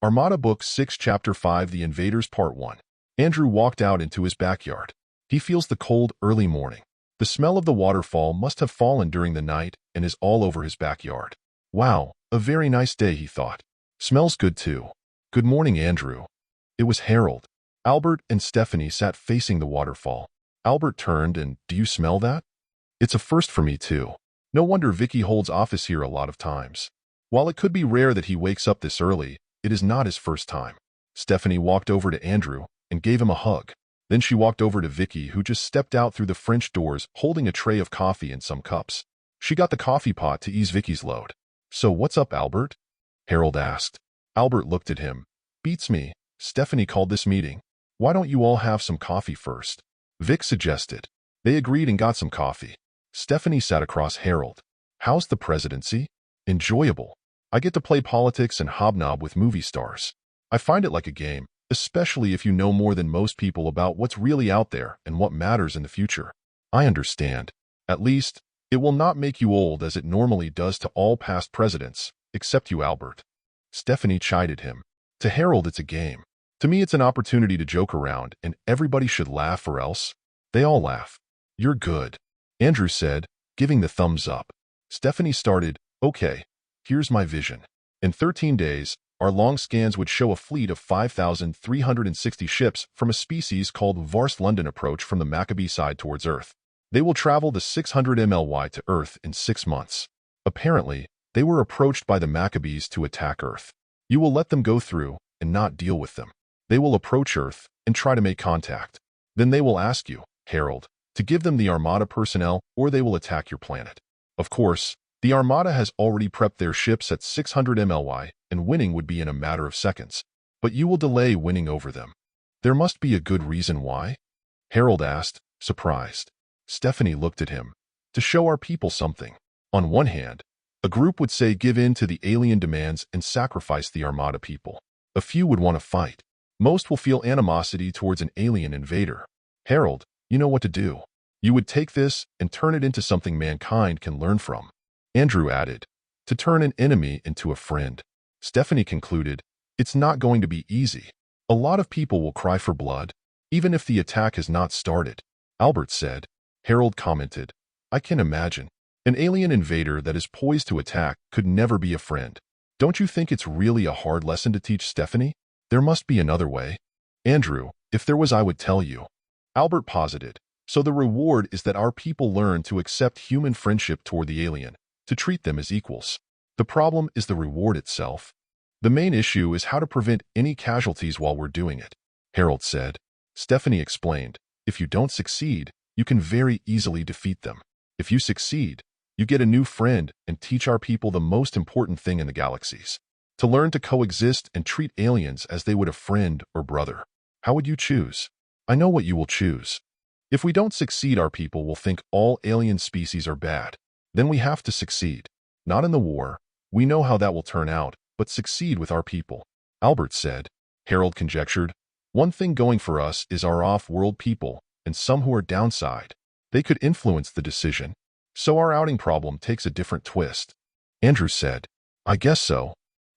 Armada Book 6 Chapter 5 The Invaders Part 1. Andrew walked out into his backyard. He feels the cold, early morning. The smell of the waterfall must have fallen during the night and is all over his backyard. Wow, a very nice day, he thought. Smells good too. Good morning, Andrew. It was Harold. Albert and Stephanie sat facing the waterfall. Albert turned and, do you smell that? It's a first for me too. No wonder Vicky holds office here a lot of times. While it could be rare that he wakes up this early, it is not his first time. Stephanie walked over to Andrew and gave him a hug. Then she walked over to Vicky, who just stepped out through the French doors holding a tray of coffee and some cups. She got the coffee pot to ease Vicky's load. So what's up, Albert? Harold asked. Albert looked at him. Beats me. Stephanie called this meeting. Why don't you all have some coffee first? Vic suggested. They agreed and got some coffee. Stephanie sat across Harold. How's the presidency? Enjoyable. I get to play politics and hobnob with movie stars. I find it like a game, especially if you know more than most people about what's really out there and what matters in the future. I understand. At least, it will not make you old as it normally does to all past presidents, except you, Albert. Stephanie chided him. To Harold, it's a game. To me, it's an opportunity to joke around, and everybody should laugh or else. They all laugh. You're good, Andrew said, giving the thumbs up. Stephanie started, okay, here's my vision. In 13 days, our long scans would show a fleet of 5,360 ships from a species called Vars London approach from the Maccabee side towards Earth. They will travel the 600 MLY to Earth in 6 months. Apparently, they were approached by the Maccabees to attack Earth. You will let them go through and not deal with them. They will approach Earth and try to make contact. Then they will ask you, Harold, to give them the Armada personnel or they will attack your planet. Of course, the Armada has already prepped their ships at 600 MLY, and winning would be in a matter of seconds. But you will delay winning over them. There must be a good reason why? Harold asked, surprised. Stephanie looked at him. To show our people something. On one hand, a group would say give in to the alien demands and sacrifice the Armada people. A few would want to fight. Most will feel animosity towards an alien invader. Harold, you know what to do. You would take this and turn it into something mankind can learn from. Andrew added, to turn an enemy into a friend. Stephanie concluded, it's not going to be easy. A lot of people will cry for blood, even if the attack has not started. Albert said. Harold commented, I can imagine. An alien invader that is poised to attack could never be a friend. Don't you think it's really a hard lesson to teach Stephanie? There must be another way. Andrew, if there was, I would tell you. Albert posited, so the reward is that our people learn to accept human friendship toward the alien, to treat them as equals. The problem is the reward itself. The main issue is how to prevent any casualties while we're doing it, Harold said. Stephanie explained, if you don't succeed, you can very easily defeat them. If you succeed, you get a new friend and teach our people the most important thing in the galaxies. To learn to coexist and treat aliens as they would a friend or brother. How would you choose? I know what you will choose. If we don't succeed, our people will think all alien species are bad. Then we have to succeed. Not in the war. We know how that will turn out, but succeed with our people. Albert said. Harold conjectured. One thing going for us is our off-world people, and some who are downside. They could influence the decision. So our outing problem takes a different twist. Andrew said. I guess so.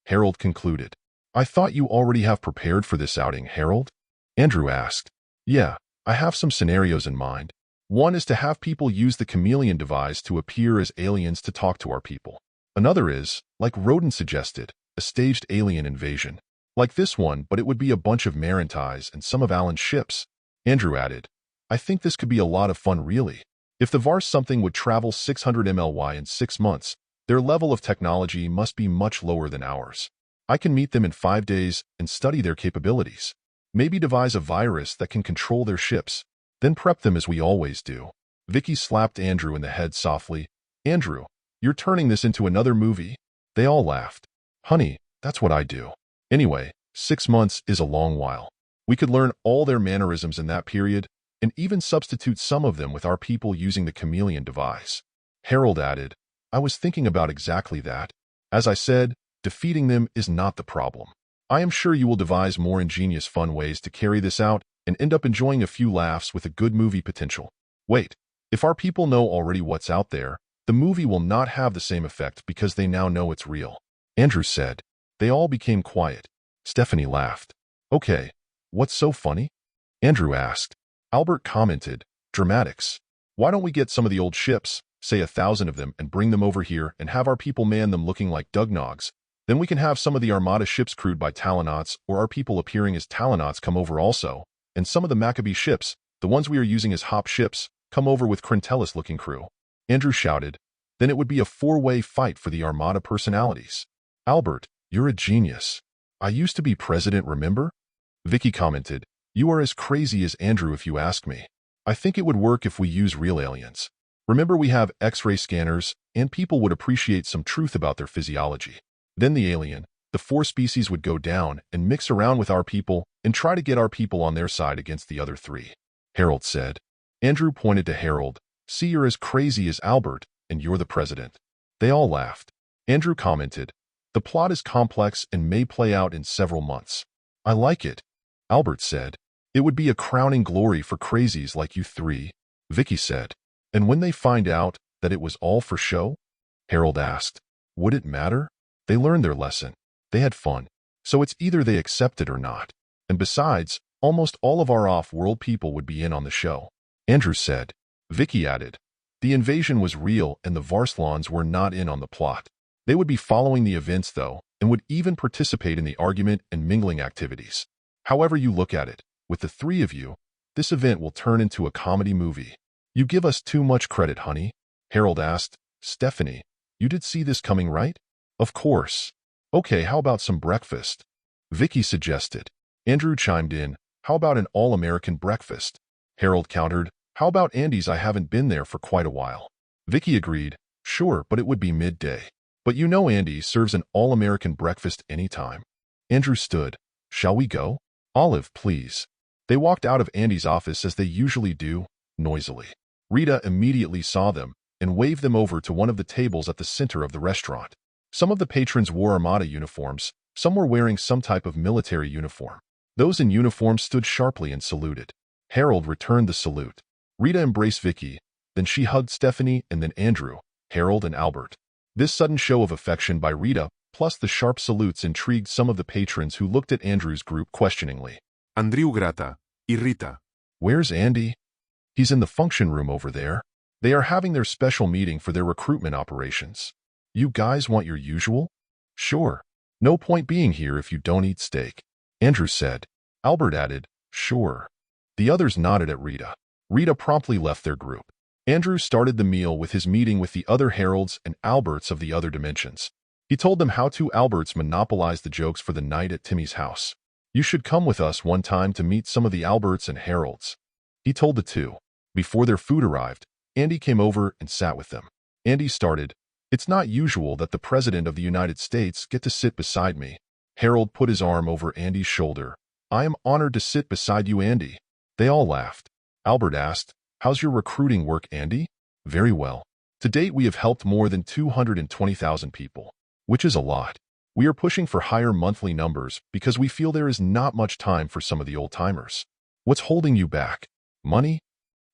Harold concluded. I thought you already have prepared for this outing, Harold? Andrew asked. Yeah, I have some scenarios in mind. One is to have people use the chameleon device to appear as aliens to talk to our people. Another is, like Roden suggested, a staged alien invasion. Like this one, but it would be a bunch of Marintais and some of Alan's ships. Andrew added, I think this could be a lot of fun really. If the Vars something would travel 600 MLY in 6 months, their level of technology must be much lower than ours. I can meet them in 5 days and study their capabilities. Maybe devise a virus that can control their ships, then prep them as we always do. Vicky slapped Andrew in the head softly. Andrew, you're turning this into another movie? They all laughed. Honey, that's what I do. Anyway, 6 months is a long while. We could learn all their mannerisms in that period, and even substitute some of them with our people using the chameleon device. Harold added, I was thinking about exactly that. As I said, defeating them is not the problem. I am sure you will devise more ingenious fun ways to carry this out and end up enjoying a few laughs with a good movie potential. Wait, if our people know already what's out there, the movie will not have the same effect because they now know it's real. Andrew said. They all became quiet. Stephanie laughed. Okay, what's so funny? Andrew asked. Albert commented, dramatics. Why don't we get some of the old ships, say 1,000 of them, and bring them over here and have our people man them looking like Dugnogs? Then we can have some of the Armada ships crewed by Talonauts or our people appearing as Talonauts come over also, and some of the Maccabee ships, the ones we are using as hop ships, come over with Crentelis-looking crew. Andrew shouted. Then it would be a four-way fight for the Armada personalities. Albert, you're a genius. I used to be president, remember? Vicky commented. You are as crazy as Andrew if you ask me. I think it would work if we use real aliens. Remember, we have X-ray scanners, and people would appreciate some truth about their physiology. Then the alien, the four species would go down and mix around with our people and try to get our people on their side against the other three. Harold said. Andrew pointed to Harold. See, you're as crazy as Albert, and you're the president. They all laughed. Andrew commented. The plot is complex and may play out in several months. I like it. Albert said. It would be a crowning glory for crazies like you three. Vicky said. And when they find out that it was all for show? Harold asked. Would it matter? They learned their lesson. They had fun. So it's either they accept it or not. And besides, almost all of our off-world people would be in on the show. Andrew said. Vicky added. The invasion was real and the Varslans were not in on the plot. They would be following the events, though, and would even participate in the argument and mingling activities. However you look at it, with the three of you, this event will turn into a comedy movie. You give us too much credit, honey. Harold asked. Stephanie, you did see this coming, right? Of course. Okay, how about some breakfast? Vicky suggested. Andrew chimed in. How about an all-American breakfast? Harold countered. How about Andy's? I haven't been there for quite a while. Vicky agreed. Sure, but it would be midday. But you know Andy serves an all-American breakfast anytime. Andrew stood. Shall we go? Olive, please. They walked out of Andy's office as they usually do, noisily. Rita immediately saw them and waved them over to one of the tables at the center of the restaurant. Some of the patrons wore Armada uniforms, some were wearing some type of military uniform. Those in uniform stood sharply and saluted. Harold returned the salute. Rita embraced Vicky, then she hugged Stephanie and then Andrew, Harold, and Albert. This sudden show of affection by Rita, plus the sharp salutes, intrigued some of the patrons who looked at Andrew's group questioningly. Andrew grata, y Rita. Where's Andy? He's in the function room over there. They are having their special meeting for their recruitment operations. You guys want your usual? Sure. No point being here if you don't eat steak. Andrew said. Albert added, sure. The others nodded at Rita. Rita promptly left their group. Andrew started the meal with his meeting with the other Harolds and Alberts of the other dimensions. He told them how two Alberts monopolized the jokes for the night at Timmy's house. You should come with us one time to meet some of the Alberts and Harolds. He told the two. Before their food arrived, Andy came over and sat with them. Andy started, It's not usual that the President of the United States get to sit beside me. Harold put his arm over Andy's shoulder. I am honored to sit beside you, Andy. They all laughed. Albert asked, How's your recruiting work, Andy? Very well. To date, we have helped more than 220,000 people, which is a lot. We are pushing for higher monthly numbers because we feel there is not much time for some of the old-timers. What's holding you back? Money?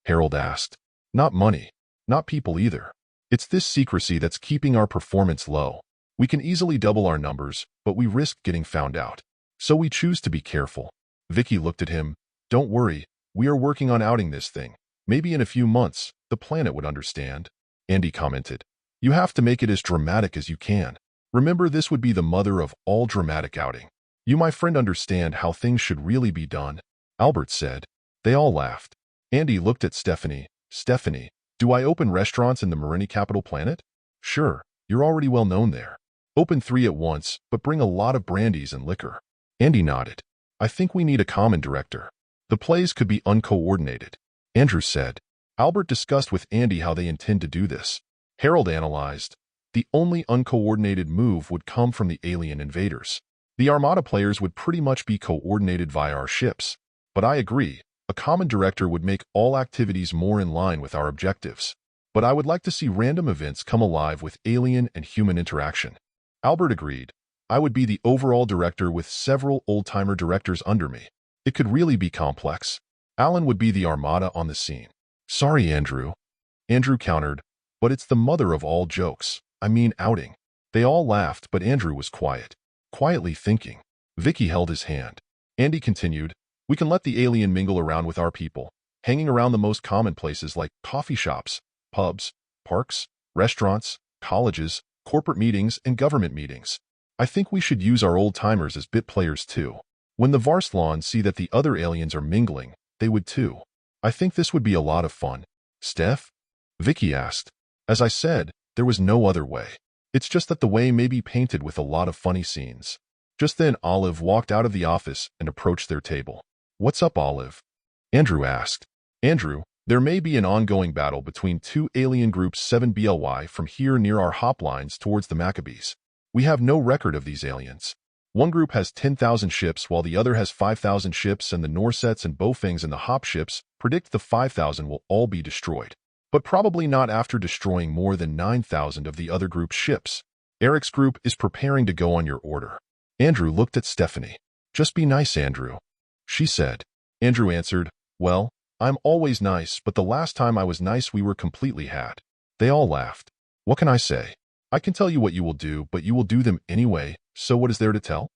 Harold asked. Not money. Not people either. It's this secrecy that's keeping our performance low. We can easily double our numbers, but we risk getting found out. So we choose to be careful. Vicky looked at him. Don't worry. We are working on outing this thing. Maybe in a few months, the planet would understand. Andy commented. You have to make it as dramatic as you can. Remember, this would be the mother of all dramatic outing. You, my friend, understand how things should really be done. Albert said. They all laughed. Andy looked at Stephanie. Stephanie, do I open restaurants in the Marini capital planet? Sure, you're already well known there. Open 3 at once, but bring a lot of brandies and liquor. Andy nodded. I think we need a common director. The plays could be uncoordinated. Andrew said. Albert discussed with Andy how they intend to do this. Harold analyzed. The only uncoordinated move would come from the alien invaders. The Armada players would pretty much be coordinated via our ships. But I agree, a common director would make all activities more in line with our objectives. But I would like to see random events come alive with alien and human interaction. Albert agreed. I would be the overall director with several old-timer directors under me. It could really be complex. Alan would be the Armada on the scene. Sorry, Andrew. Andrew countered, but it's the mother of all jokes. I mean outing. They all laughed, but Andrew was quiet, quietly thinking. Vicky held his hand. Andy continued, "We can let the alien mingle around with our people, hanging around the most common places like coffee shops, pubs, parks, restaurants, colleges, corporate meetings, and government meetings. I think we should use our old-timers as bit players too. When the Varslans see that the other aliens are mingling, they would too. I think this would be a lot of fun." "Steph?" Vicky asked. "As I said, there was no other way. It's just that the way may be painted with a lot of funny scenes." Just then Olive walked out of the office and approached their table. "What's up, Olive?" Andrew asked. "Andrew, there may be an ongoing battle between two alien groups 7BLY from here near our hop lines towards the Maccabees. We have no record of these aliens. One group has 10,000 ships while the other has 5,000 ships, and the Norsets and Bofings and the hop ships predict the 5,000 will all be destroyed. But probably not after destroying more than 9,000 of the other group's ships. Eric's group is preparing to go on your order." Andrew looked at Stephanie. "Just be nice, Andrew," she said. Andrew answered, "Well, I'm always nice, but the last time I was nice we were completely had." They all laughed. "What can I say? I can tell you what you will do, but you will do them anyway, so what is there to tell?"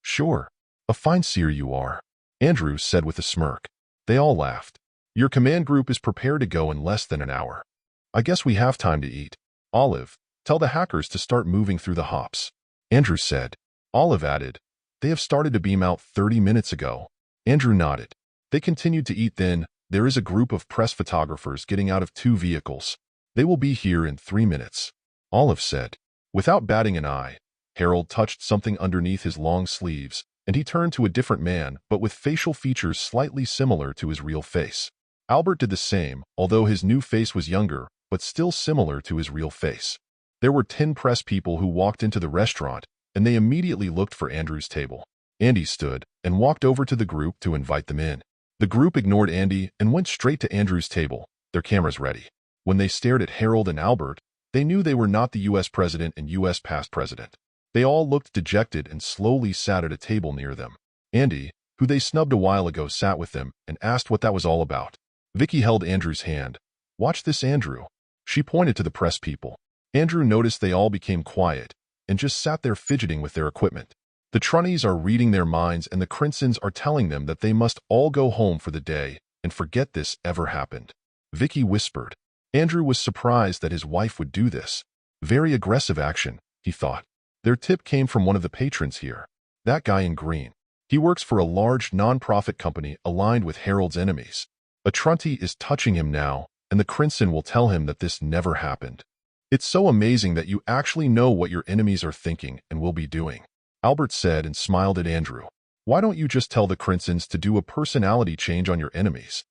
"Sure. A fine seer you are," Andrew said with a smirk. They all laughed. "Your command group is prepared to go in less than an hour. I guess we have time to eat. Olive, tell the hackers to start moving through the hops," Andrew said. Olive added, "They have started to beam out 30 minutes ago." Andrew nodded. They continued to eat. Then, "There is a group of press photographers getting out of 2 vehicles. They will be here in 3 minutes," Olive said. Without batting an eye, Harold touched something underneath his long sleeves, and he turned to a different man, but with facial features slightly similar to his real face. Albert did the same, although his new face was younger, but still similar to his real face. There were 10 press people who walked into the restaurant, and they immediately looked for Andrew's table. Andy stood and walked over to the group to invite them in. The group ignored Andy and went straight to Andrew's table, their cameras ready. When they stared at Harold and Albert, they knew they were not the U.S. president and U.S. past president. They all looked dejected and slowly sat at a table near them. Andy, who they snubbed a while ago, sat with them and asked what that was all about. Vicky held Andrew's hand. "Watch this, Andrew." She pointed to the press people. Andrew noticed they all became quiet and just sat there fidgeting with their equipment. The Trunnies are reading their minds, and the Crinsons are telling them that they must all go home for the day and forget this ever happened. Vicky whispered. Andrew was surprised that his wife would do this. Very aggressive action, he thought. Their tip came from one of the patrons here. That guy in green. He works for a large non-profit company aligned with Harold's enemies. A Trunty is touching him now, and the Crinson will tell him that this never happened. "It's so amazing that you actually know what your enemies are thinking and will be doing," Albert said and smiled at Andrew. "Why don't you just tell the Crinsons to do a personality change on your enemies?"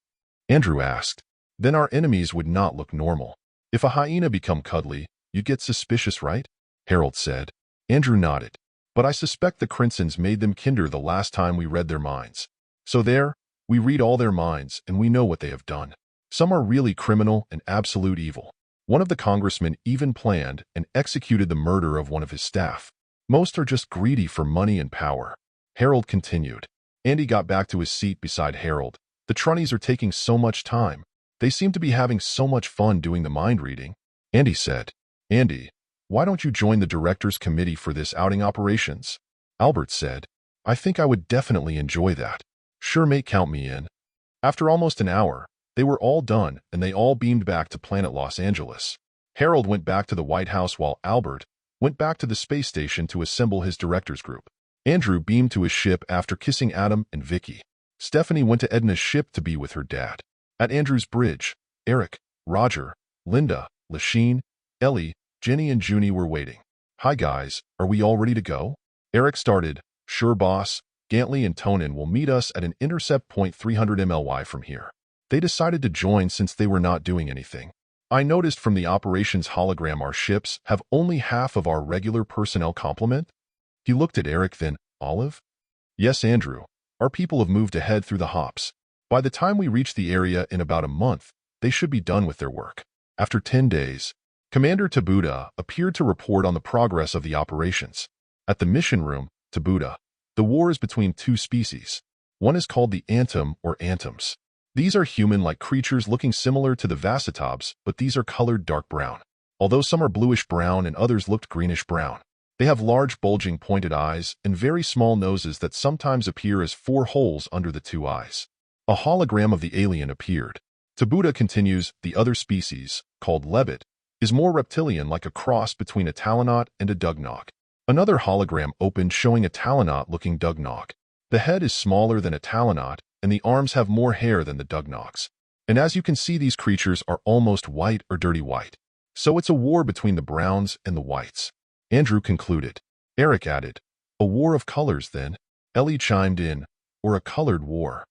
Andrew asked. "Then our enemies would not look normal. If a hyena become cuddly, you'd get suspicious, right?" Harold said. Andrew nodded. "But I suspect the Crinsons made them kinder the last time we read their minds. So there, we read all their minds and we know what they have done. Some are really criminal and absolute evil. One of the congressmen even planned and executed the murder of one of his staff. Most are just greedy for money and power." Harold continued. Andy got back to his seat beside Harold. "The Trunnies are taking so much time. They seem to be having so much fun doing the mind reading," Andy said. "Andy, why don't you join the director's committee for this outing operations?" Albert said. "I think I would definitely enjoy that." "Sure, mate, count me in." After almost an hour, they were all done and they all beamed back to planet Los Angeles. Harold went back to the White House while Albert went back to the space station to assemble his director's group. Andrew beamed to his ship after kissing Adam and Vicky. Stephanie went to Edna's ship to be with her dad. At Andrew's bridge, Eric, Roger, Linda, Lasheen, Ellie, Jenny and Junie were waiting. "Hi guys, are we all ready to go?" Eric started. "Sure, boss. Gantley and Tonin will meet us at an intercept point 300 MLY from here." They decided to join since they were not doing anything. "I noticed from the operations hologram our ships have only half of our regular personnel complement." He looked at Eric, then Olive. "Yes, Andrew. Our people have moved ahead through the hops. By the time we reach the area in about a month, they should be done with their work." After 10 days, Commander Tabuda appeared to report on the progress of the operations. At the mission room, Tabuda, "The war is between two species. One is called the Antum or Antums. These are human-like creatures looking similar to the Vasitobs, but these are colored dark brown. Although some are bluish-brown and others looked greenish-brown. They have large, bulging, pointed eyes and very small noses that sometimes appear as 4 holes under the 2 eyes. A hologram of the alien appeared. Tabuda continues, the other species, called Lebbet, is more reptilian, like a cross between a Talonot and a Dugnok. Another hologram opened showing a Talonot-looking Dugnok. The head is smaller than a Talonot, and the arms have more hair than the Dugnoks. And as you can see, these creatures are almost white or dirty white. So it's a war between the browns and the whites. Andrew concluded. Eric added, a war of colors then. Ellie chimed in, or a colored war.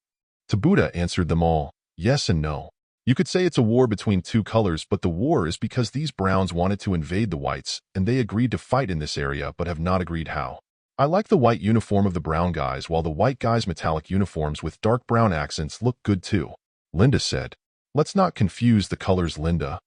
Tabuda answered them all, yes and no. You could say it's a war between 2 colors, but the war is because these browns wanted to invade the whites, and they agreed to fight in this area but have not agreed how. I like the white uniform of the brown guys, while the white guys' metallic uniforms with dark brown accents look good too. Linda said. Let's not confuse the colors, Linda.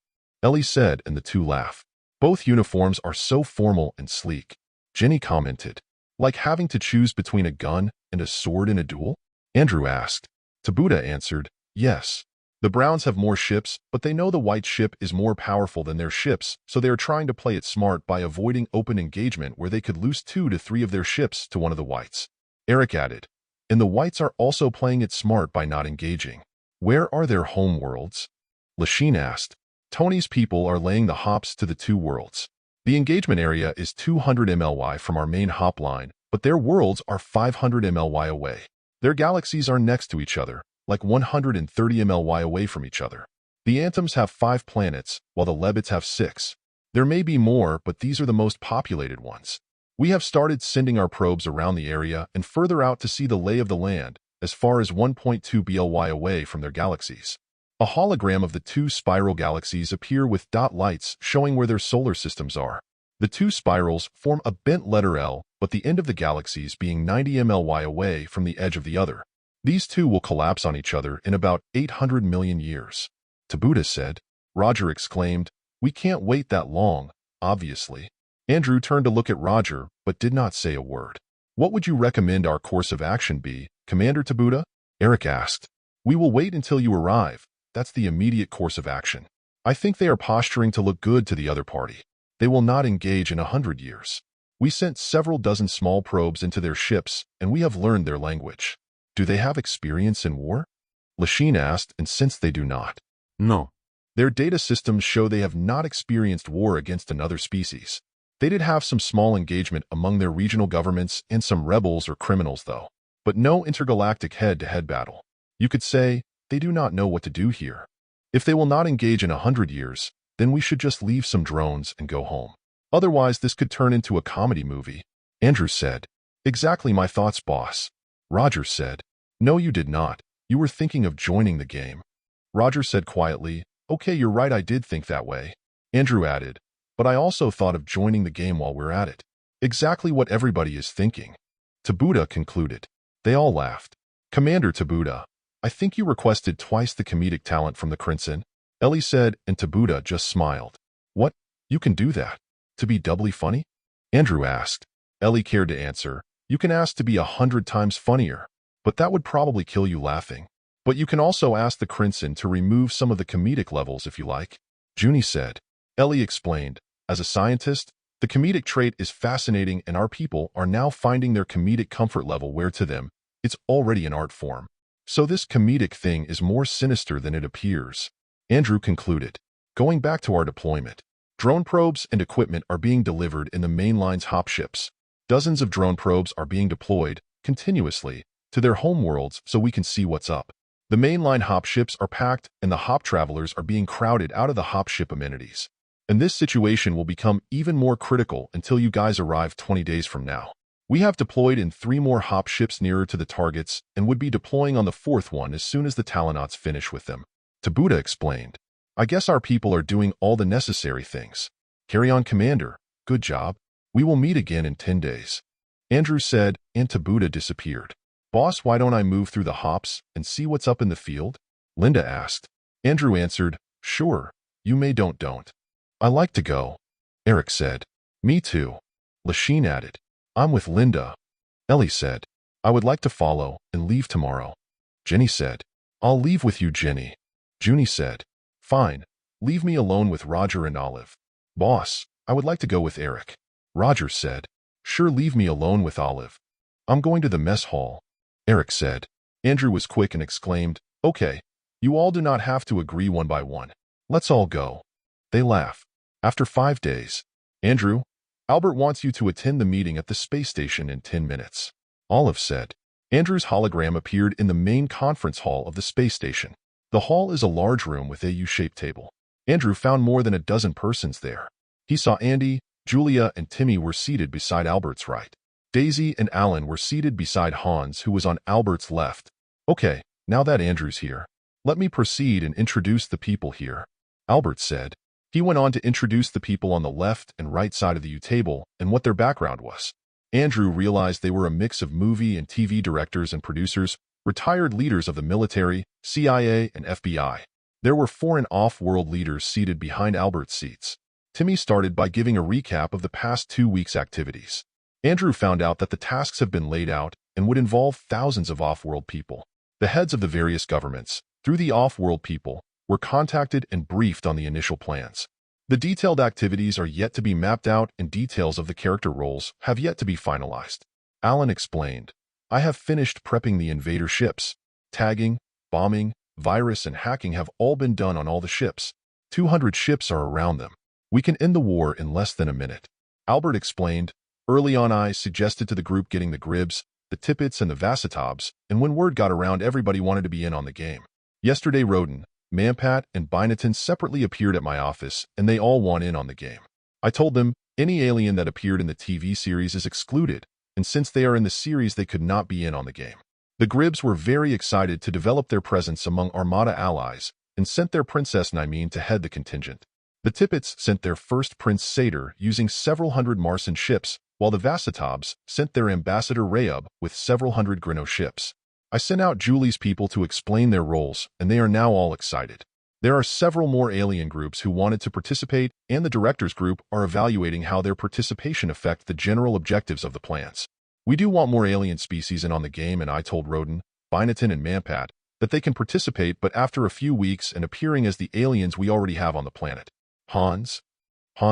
Ellie said, and the 2 laughed. Both uniforms are so formal and sleek. Jenny commented. Like having to choose between a gun and a sword in a duel? Andrew asked. Tabuda answered, yes. The browns have more ships, but they know the white ship is more powerful than their ships, so they are trying to play it smart by avoiding open engagement where they could lose 2 to 3 of their ships to one of the whites. Eric added, and the whites are also playing it smart by not engaging. Where are their home worlds? Lachine asked. Tony's people are laying the hops to the 2 worlds. The engagement area is 200 MLY from our main hop line, but their worlds are 500 MLY away. Their galaxies are next to each other, like 130 MLY away from each other. The Anthems have 5 planets, while the Lebbets have 6. There may be more, but these are the most populated ones. We have started sending our probes around the area and further out to see the lay of the land, as far as 1.2 BLY away from their galaxies. A hologram of the 2 spiral galaxies appear with dot lights showing where their solar systems are. The 2 spirals form a bent letter L, but the end of the galaxies being 90 MLY away from the edge of the other. These 2 will collapse on each other in about 800 million years. Tabuda said. Roger exclaimed, we can't wait that long, obviously. Andrew turned to look at Roger, but did not say a word. What would you recommend our course of action be, Commander Tabuda? Eric asked. We will wait until you arrive. That's the immediate course of action. I think they are posturing to look good to the other party. They will not engage in 100 years. We sent several dozen small probes into their ships, and we have learned their language. Do they have experience in war? Lachine asked, and since they do not. No. Their data systems show they have not experienced war against another species. They did have some small engagement among their regional governments and some rebels or criminals, though. But no intergalactic head-to-head battle. You could say, they do not know what to do here. If they will not engage in 100 years, then we should just leave some drones and go home. Otherwise, this could turn into a comedy movie. Andrew said. Exactly my thoughts, boss. Roger said. No, you did not. You were thinking of joining the game. Roger said quietly, okay, you're right, I did think that way. Andrew added, but I also thought of joining the game while we're at it. Exactly what everybody is thinking. Tabuda concluded. They all laughed. Commander Tabuda, I think you requested twice the comedic talent from the Crimson. Ellie said, and Tabuda just smiled. What? You can do that? To be doubly funny? Andrew asked. Ellie cared to answer. You can ask to be 100 times funnier, but that would probably kill you laughing. But you can also ask the Crimson to remove some of the comedic levels if you like. Junie said. Ellie explained. As a scientist, the comedic trait is fascinating and our people are now finding their comedic comfort level where to them, it's already an art form. So this comedic thing is more sinister than it appears. Andrew concluded. Going back to our deployment. Drone probes and equipment are being delivered in the main line's hop ships. Dozens of drone probes are being deployed, continuously, to their home worlds so we can see what's up. The mainline hop ships are packed and the hop travelers are being crowded out of the hop ship amenities. And this situation will become even more critical until you guys arrive 20 days from now. We have deployed in 3 more hop ships nearer to the targets and would be deploying on the 4th one as soon as the Talonauts finish with them. Tabuda explained. I guess our people are doing all the necessary things. Carry on, Commander. Good job. We will meet again in 10 days. Andrew said, and Tabuda disappeared. Boss, why don't I move through the hops and see what's up in the field? Linda asked. Andrew answered, sure, you may don't. I like to go. Eric said. Me too. Lachine added. I'm with Linda. Ellie said. I would like to follow and leave tomorrow. Jenny said. I'll leave with you, Jenny. Junie said. Fine. Leave me alone with Roger and Olive. Boss, I would like to go with Eric. Roger said. Sure, leave me alone with Olive. I'm going to the mess hall, Eric said. Andrew was quick and exclaimed, Okay, you all do not have to agree one by one. Let's all go. They laugh. After 5 days, Andrew, Albert wants you to attend the meeting at the space station in 10 minutes. Olive said. Andrew's hologram appeared in the main conference hall of the space station. The hall is a large room with a U-shaped table. Andrew found more than a dozen persons there. He saw Andy, Julia, and Timmy were seated beside Albert's right. Daisy and Alan were seated beside Hans, who was on Albert's left. Okay, now that Andrew's here, let me proceed and introduce the people here, Albert said. He went on to introduce the people on the left and right side of the U-table and what their background was. Andrew realized they were a mix of movie and TV directors and producers, retired leaders of the military, CIA, and FBI. There were foreign off-world leaders seated behind Albert's seats. Timmy started by giving a recap of the past 2 weeks' activities. Andrew found out that the tasks have been laid out and would involve thousands of off-world people. The heads of the various governments, through the off-world people, were contacted and briefed on the initial plans. The detailed activities are yet to be mapped out and details of the character roles have yet to be finalized. Alan explained, I have finished prepping the invader ships. Tagging, bombing, virus, and hacking have all been done on all the ships. 200 ships are around them. We can end the war in less than a minute. Albert explained, early on I suggested to the group getting the Gribs, the Tippets, and the Vassitobs, and when word got around everybody wanted to be in on the game. Yesterday Roden, Mampat, and Binaton separately appeared at my office, and they all want in on the game. I told them, any alien that appeared in the TV series is excluded, and since they are in the series they could not be in on the game. The Gribs were very excited to develop their presence among Armada allies, and sent their Princess Naimine to head the contingent. The Tippets sent their first Prince Satyr using several hundred Martian ships, while the Vassitobs sent their ambassador Rayub with several hundred Grino ships. I sent out Julie's people to explain their roles, and they are now all excited. There are several more alien groups who wanted to participate, and the directors group are evaluating how their participation affect the general objectives of the plans. We do want more alien species in on the game, and I told Roden, Binaton, and Mampat that they can participate, but after a few weeks and appearing as the aliens we already have on the planet. Hans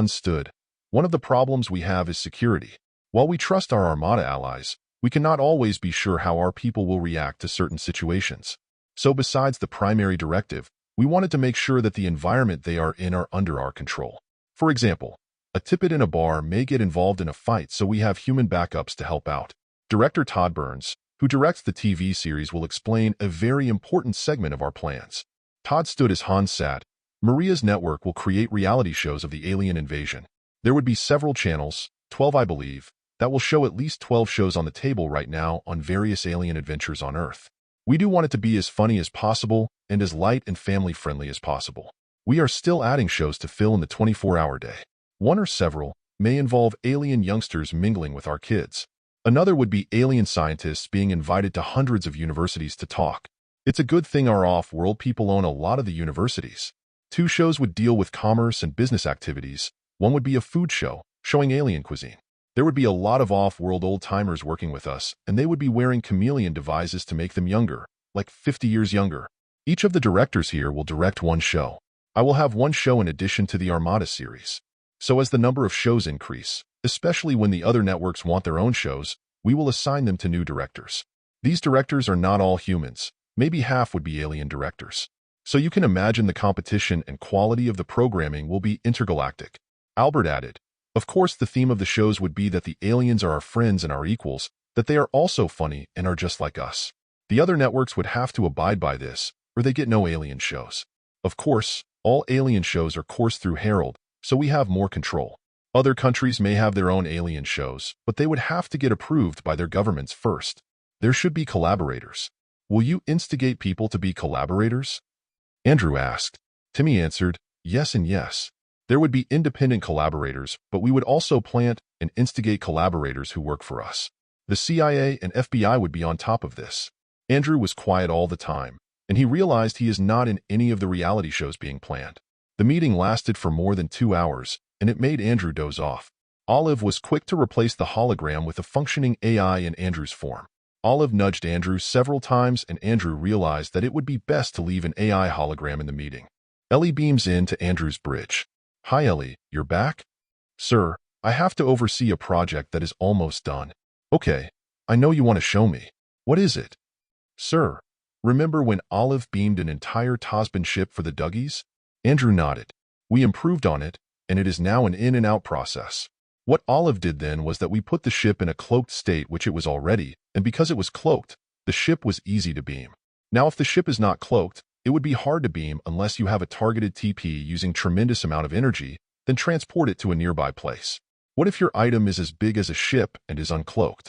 stood. One of the problems we have is security. While we trust our Armada allies, we cannot always be sure how our people will react to certain situations. So besides the primary directive, we wanted to make sure that the environment they are in are under our control. For example, a Tippet in a bar may get involved in a fight, so we have human backups to help out. Director Todd Burns, who directs the TV series, will explain a very important segment of our plans. Todd stood as Hans sat. Maria's network will create reality shows of the alien invasion. There would be several channels, 12 I believe, that will show at least 12 shows on the table right now on various alien adventures on Earth. We do want it to be as funny as possible and as light and family-friendly as possible. We are still adding shows to fill in the 24-hour day. One or several may involve alien youngsters mingling with our kids. Another would be alien scientists being invited to hundreds of universities to talk. It's a good thing our off-world people own a lot of the universities. 2 shows would deal with commerce and business activities. One would be a food show, showing alien cuisine. There would be a lot of off-world old-timers working with us, and they would be wearing chameleon devices to make them younger, like 50 years younger. Each of the directors here will direct one show. I will have one show in addition to the Armada series. So as the number of shows increase, especially when the other networks want their own shows, we will assign them to new directors. These directors are not all humans. Maybe half would be alien directors. So you can imagine the competition and quality of the programming will be intergalactic. Albert added, of course the theme of the shows would be that the aliens are our friends and our equals, that they are also funny and are just like us. The other networks would have to abide by this, or they get no alien shows. Of course, all alien shows are coursed through Herald, so we have more control. Other countries may have their own alien shows, but they would have to get approved by their governments first. There should be collaborators. Will you instigate people to be collaborators? Andrew asked. Timmy answered, yes and yes. There would be independent collaborators, but we would also plant and instigate collaborators who work for us. The CIA and FBI would be on top of this. Andrew was quiet all the time, and he realized he is not in any of the reality shows being planned. The meeting lasted for more than 2 hours, and it made Andrew doze off. Olive was quick to replace the hologram with a functioning AI in Andrew's form. Olive nudged Andrew several times, and Andrew realized that it would be best to leave an AI hologram in the meeting. Ellie beams in to Andrew's bridge. Hi Ellie, you're back? Sir, I have to oversee a project that is almost done. Okay, I know you want to show me. What is it? Sir, remember when Olive beamed an entire Tosban ship for the Duggies? Andrew nodded. We improved on it, and it is now an in and out process. What Olive did then was that we put the ship in a cloaked state, which it was already, and because it was cloaked, the ship was easy to beam. Now if the ship is not cloaked, it would be hard to beam unless you have a targeted TP using tremendous amount of energy, then transport it to a nearby place. What if your item is as big as a ship and is uncloaked?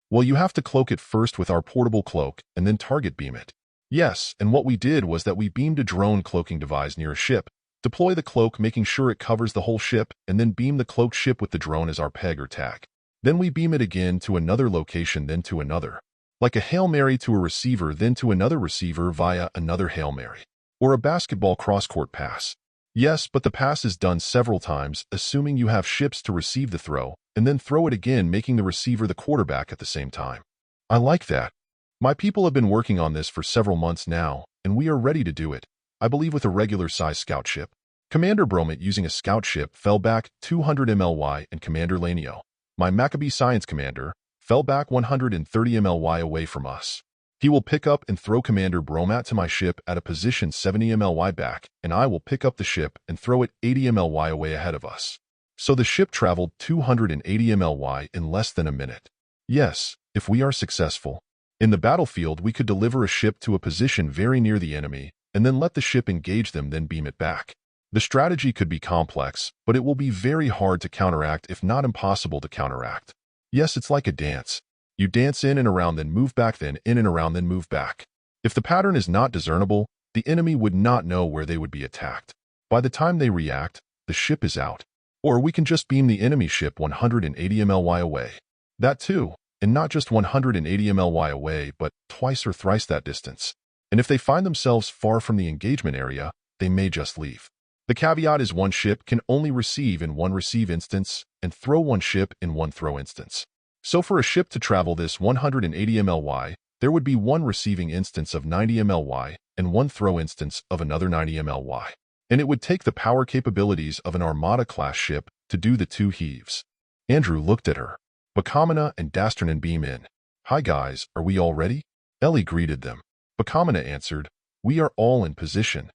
Well, you have to cloak it first with our portable cloak and then target beam it. Yes, and what we did was that we beamed a drone cloaking device near a ship, deploy the cloak making sure it covers the whole ship, and then beam the cloaked ship with the drone as our peg or tag. Then we beam it again to another location, then to another. Like a Hail Mary to a receiver, then to another receiver via another Hail Mary. Or a basketball cross-court pass. Yes, but the pass is done several times, assuming you have ships to receive the throw, and then throw it again, making the receiver the quarterback at the same time. I like that. My people have been working on this for several months now, and we are ready to do it, I believe with a regular-sized scout ship. Commander Bromit using a scout ship fell back 200 MLY and Commander Lanio, my Maccabee Science Commander, fell back 130 MLY away from us. He will pick up and throw Commander Bromat to my ship at a position 70 MLY back, and I will pick up the ship and throw it 80 MLY away ahead of us. So the ship traveled 280 MLY in less than a minute. Yes, if we are successful. In the battlefield, we could deliver a ship to a position very near the enemy, and then let the ship engage them, then beam it back. The strategy could be complex, but it will be very hard to counteract, if not impossible to counteract. Yes, it's like a dance. You dance in and around, then move back, then in and around, then move back. If the pattern is not discernible, the enemy would not know where they would be attacked. By the time they react, the ship is out. Or we can just beam the enemy ship 180 MLY away. That too, and not just 180 MLY away, but twice or thrice that distance. And if they find themselves far from the engagement area, they may just leave. The caveat is one ship can only receive in one receive instance and throw one ship in one throw instance. So for a ship to travel this 180 MLY, there would be one receiving instance of 90 MLY and one throw instance of another 90 MLY. And it would take the power capabilities of an Armada-class ship to do the two heaves. Andrew looked at her. Bakamina and Dasternan beam in. Hi guys, are we all ready? Ellie greeted them. Bakamina answered, we are all in position.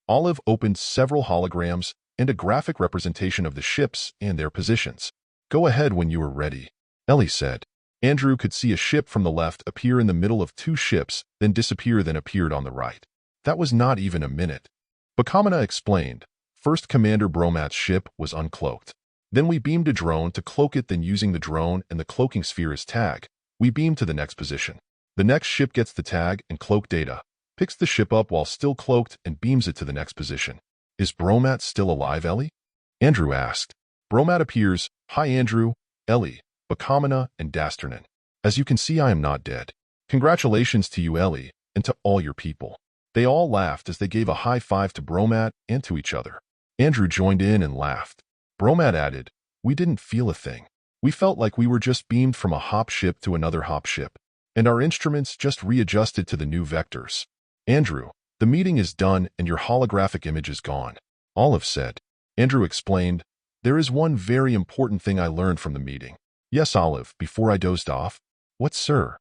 Olive opened several holograms and a graphic representation of the ships and their positions. Go ahead when you are ready, Ellie said. Andrew could see a ship from the left appear in the middle of two ships, then disappear, then appeared on the right. That was not even a minute. Bakamina explained, first Commander Bromat's ship was uncloaked. Then we beamed a drone to cloak it, then using the drone and the cloaking sphere as tag, we beam to the next position. The next ship gets the tag and cloak data, picks the ship up while still cloaked and beams it to the next position. Is Bromat still alive, Ellie? Andrew asked. Bromat appears. Hi Andrew, Ellie, Bakamina, and Dasternan. As you can see, I am not dead. Congratulations to you, Ellie, and to all your people. They all laughed as they gave a high five to Bromat and to each other. Andrew joined in and laughed. Bromat added, we didn't feel a thing. We felt like we were just beamed from a hop ship to another hop ship, and our instruments just readjusted to the new vectors. Andrew, the meeting is done and your holographic image is gone, Olive said. Andrew explained, there is one very important thing I learned from the meeting. Yes, Olive, before I dozed off. What, sir?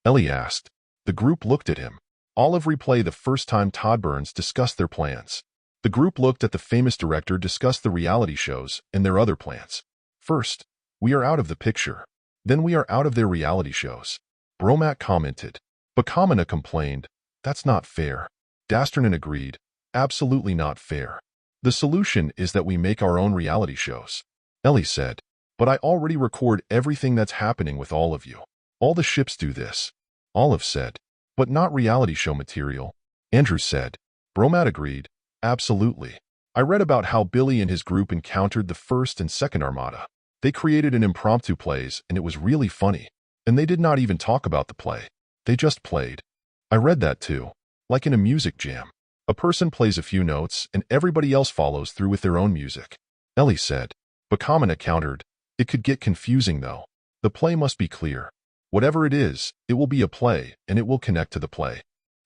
Ellie asked. The group looked at him. Olive replayed the first time Todd Burns discussed their plans. The group looked at the famous director discuss the reality shows and their other plans. First, we are out of the picture. Then we are out of their reality shows. Bromat commented. Bakamina complained, that's not fair. Dasternan agreed, absolutely not fair. The solution is that we make our own reality shows. Ellie said, but I already record everything that's happening with all of you. All the ships do this. Olive said, but not reality show material. Andrew said. Bromat agreed, absolutely. I read about how Billy and his group encountered the first and second Armada. They created an impromptu plays and it was really funny. And they did not even talk about the play. They just played. I read that too. Like in a music jam. A person plays a few notes and everybody else follows through with their own music. Ellie said. Bakamina countered. It could get confusing though. The play must be clear. Whatever it is, it will be a play and it will connect to the play.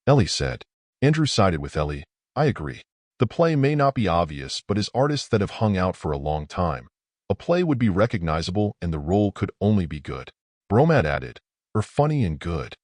Ellie said. Andrew sided with Ellie. I agree. The play may not be obvious, but as artists that have hung out for a long time, A play would be recognizable and the role could only be good. Bromat added, or funny and good.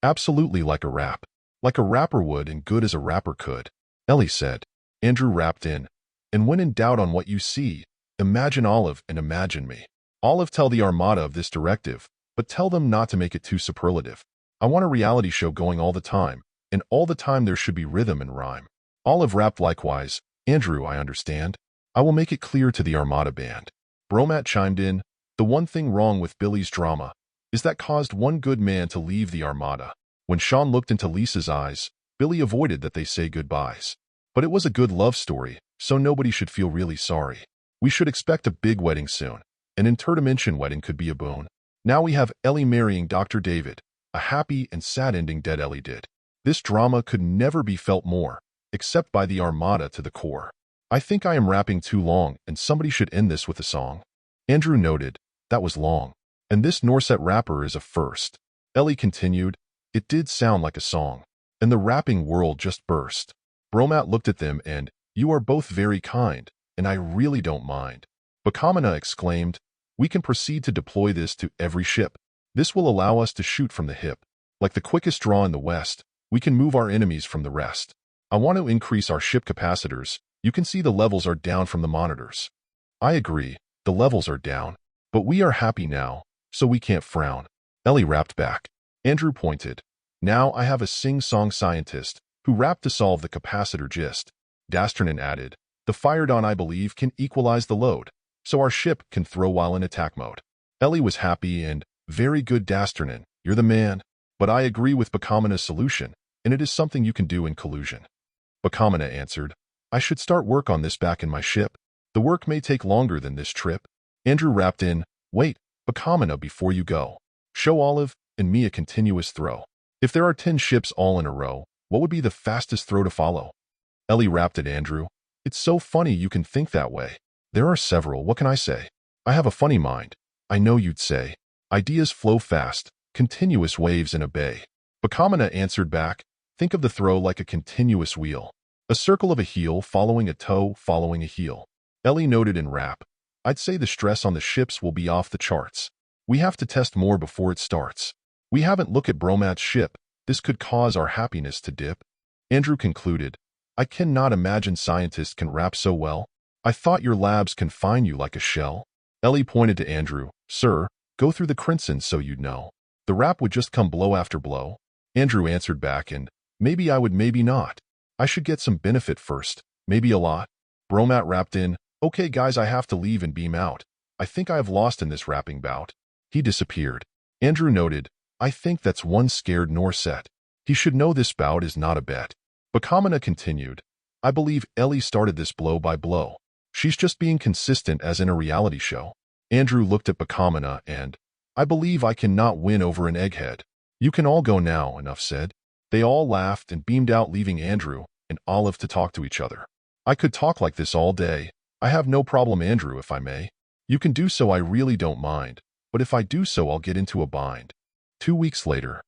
Absolutely like a rap. Like a rapper would and good as a rapper could. Ellie said. Andrew rapped in. And when in doubt on what you see, imagine Olive and imagine me. Olive, tell the Armada of this directive, but tell them not to make it too superlative. I want a reality show going all the time, and all the time there should be rhythm and rhyme. Olive rapped likewise. Andrew, I understand. I will make it clear to the Armada band. Bromat chimed in. The one thing wrong with Billy's drama is that caused one good man to leave the Armada. When Sean looked into Lisa's eyes, Billy avoided that they say goodbyes. But it was a good love story, so nobody should feel really sorry. We should expect a big wedding soon. An interdimension wedding could be a boon. Now we have Ellie marrying Dr. David. A happy and sad ending dead Ellie did. This drama could never be felt more, except by the Armada to the core. I think I am rapping too long and somebody should end this with a song. Andrew noted, that was long. And this Norset rapper is a first. Ellie continued, it did sound like a song. And the rapping world just burst. Bromat looked at them and, you are both very kind, and I really don't mind. Bakamana exclaimed, we can proceed to deploy this to every ship. This will allow us to shoot from the hip. Like the quickest draw in the West, we can move our enemies from the rest. I want to increase our ship capacitors. You can see the levels are down from the monitors. I agree, the levels are down. But we are happy now, so we can't frown. Ellie rapped back. Andrew pointed. Now I have a sing-song scientist who rapped to solve the capacitor gist. Dasternan added, the Firedon I believe can equalize the load, so our ship can throw while in attack mode. Ellie was happy and, very good Dasternan, you're the man. But I agree with Bakamana's solution, and it is something you can do in collusion. Bakamana answered, I should start work on this back in my ship. The work may take longer than this trip. Andrew rapped in, wait, Bakamana, before you go. Show Olive and me a continuous throw. If there are 10 ships all in a row, what would be the fastest throw to follow? Ellie rapped at Andrew. It's so funny you can think that way. There are several, what can I say? I have a funny mind. I know you'd say. Ideas flow fast, continuous waves in a bay. Bakamana answered back, think of the throw like a continuous wheel. A circle of a heel following a toe following a heel. Ellie noted in rap, I'd say the stress on the ships will be off the charts. We have to test more before it starts. We haven't looked at Bromat's ship. This could cause our happiness to dip. Andrew concluded, I cannot imagine scientists can rap so well. I thought your labs confine you like a shell. Ellie pointed to Andrew, sir, go through the crimson so you'd know. The rap would just come blow after blow. Andrew answered back and, maybe I would, maybe not. I should get some benefit first, maybe a lot. Bromat rapped in, okay guys, I have to leave and beam out. I think I have lost in this rapping bout. He disappeared. Andrew noted, I think that's one scared Norset. He should know this bout is not a bet. Bakamana continued, I believe Ellie started this blow by blow. She's just being consistent as in a reality show. Andrew looked at Bakamana and, I believe I cannot win over an egghead. You can all go now, enough said. They all laughed and beamed out, leaving Andrew and Olive to talk to each other. I could talk like this all day. I have no problem, Andrew, if I may. You can do so, I really don't mind. But if I do so, I'll get into a bind. 2 weeks later.